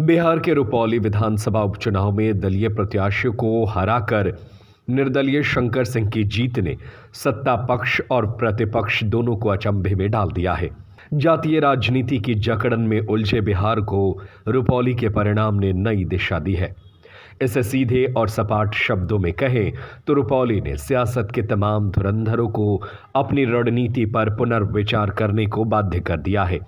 बिहार के रुपौली विधानसभा उपचुनाव में दलीय प्रत्याशियों को हराकर निर्दलीय शंकर सिंह की जीत ने सत्ता पक्ष और प्रतिपक्ष दोनों को अचंभे में डाल दिया है। जातीय राजनीति की जकड़न में उलझे बिहार को रुपौली के परिणाम ने नई दिशा दी है। इसे सीधे और सपाट शब्दों में कहें तो रुपौली ने सियासत के तमाम धुरंधरों को अपनी रणनीति पर पुनर्विचार करने को बाध्य कर दिया है।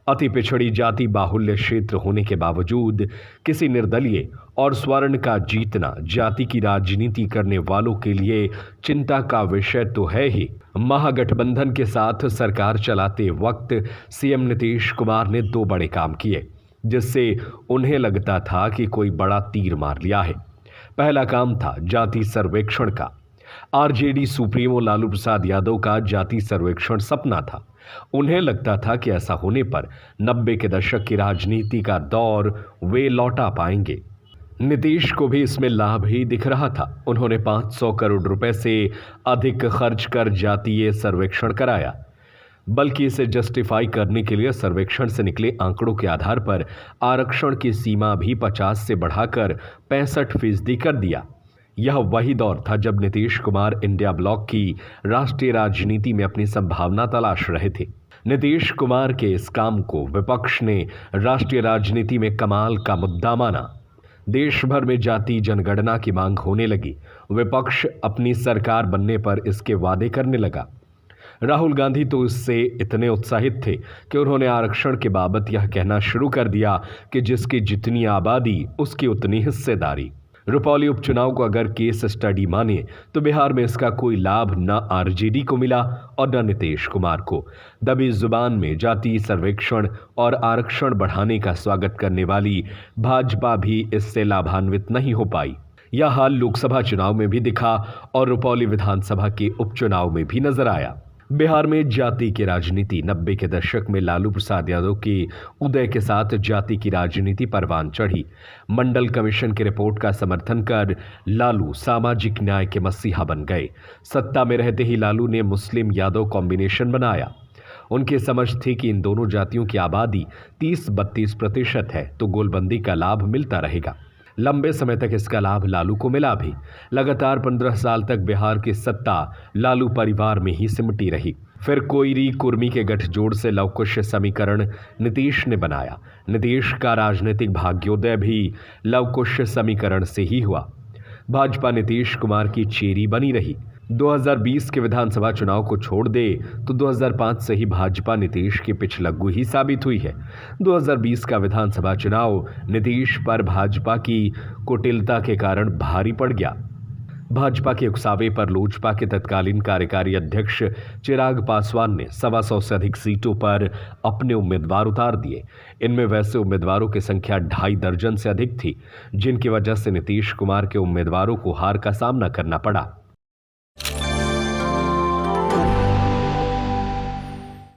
अति पिछड़ी जाति बाहुल्य क्षेत्र होने के बावजूद किसी निर्दलीय और स्वर्ण का जीतना जाति की राजनीति करने वालों के लिए चिंता का विषय तो है ही। महागठबंधन के साथ सरकार चलाते वक्त सीएम नीतीश कुमार ने दो बड़े काम किए जिससे उन्हें लगता था कि कोई बड़ा तीर मार लिया है। पहला काम था जाति सर्वेक्षण का। आरजेडी सुप्रीमो लालू प्रसाद यादव का जाति सर्वेक्षण सपना था। उन्हें लगता था कि ऐसा होने पर 90 के दशक की राजनीति का दौर वे लौटा पाएंगे। नीतीश को भी इसमें लाभ ही दिख रहा था। उन्होंने 500 करोड़ रुपए से अधिक खर्च कर जातीय सर्वेक्षण कराया, बल्कि इसे जस्टिफाई करने के लिए सर्वेक्षण से निकले आंकड़ों के आधार पर आरक्षण की सीमा भी 50 से बढ़ाकर 65% कर दिया। यह वही दौर था जब नीतीश कुमार इंडिया ब्लॉक की राष्ट्रीय राजनीति में अपनी संभावना तलाश रहे थे। नीतीश कुमार के इस काम को विपक्ष ने राष्ट्रीय राजनीति में कमाल का मुद्दा माना। देश भर में जाति जनगणना की मांग होने लगी। विपक्ष अपनी सरकार बनने पर इसके वादे करने लगा। राहुल गांधी तो इससे इतने उत्साहित थे कि उन्होंने आरक्षण के बाबत यह कहना शुरू कर दिया कि जिसकी जितनी आबादी उसकी उतनी हिस्सेदारी। रुपौली उपचुनाव को अगर केस स्टडी माने तो बिहार में इसका कोई लाभ न आरजेडी को मिला और न नीतीश कुमार को। दबी जुबान में जाति सर्वेक्षण और आरक्षण बढ़ाने का स्वागत करने वाली भाजपा भी इससे लाभान्वित नहीं हो पाई। यह हाल लोकसभा चुनाव में भी दिखा और रुपौली विधानसभा के उपचुनाव में भी नजर आया। बिहार में जाति की राजनीति 90 के दशक में लालू प्रसाद यादव के उदय के साथ जाति की राजनीति परवान चढ़ी। मंडल कमीशन की रिपोर्ट का समर्थन कर लालू सामाजिक न्याय के मसीहा बन गए। सत्ता में रहते ही लालू ने मुस्लिम यादव कॉम्बिनेशन बनाया। उनकी समझ थी कि इन दोनों जातियों की आबादी 30-32% है तो गोलबंदी का लाभ मिलता रहेगा। लंबे समय तक इसका लाभ लालू को मिला भी। लगातार 15 साल तक बिहार की सत्ता लालू परिवार में ही सिमटी रही। फिर कोईरी कुर्मी के गठजोड़ से लवकुश समीकरण नीतीश ने बनाया। नीतीश का राजनीतिक भाग्योदय भी लवकुश समीकरण से ही हुआ। भाजपा नीतीश कुमार की चेरी बनी रही। 2020 के विधानसभा चुनाव को छोड़ दे तो 2005 से ही भाजपा नीतीश की पिछलग्गू ही साबित हुई है। 2020 का विधानसभा चुनाव नीतीश पर भाजपा की कुटिलता के कारण भारी पड़ गया। भाजपा के उकसावे पर लोजपा के तत्कालीन कार्यकारी अध्यक्ष चिराग पासवान ने 125 से अधिक सीटों पर अपने उम्मीदवार उतार दिए। इनमें वैसे उम्मीदवारों की संख्या 2.5 दर्जन से अधिक थी जिनकी वजह से नीतीश कुमार के उम्मीदवारों को हार का सामना करना पड़ा।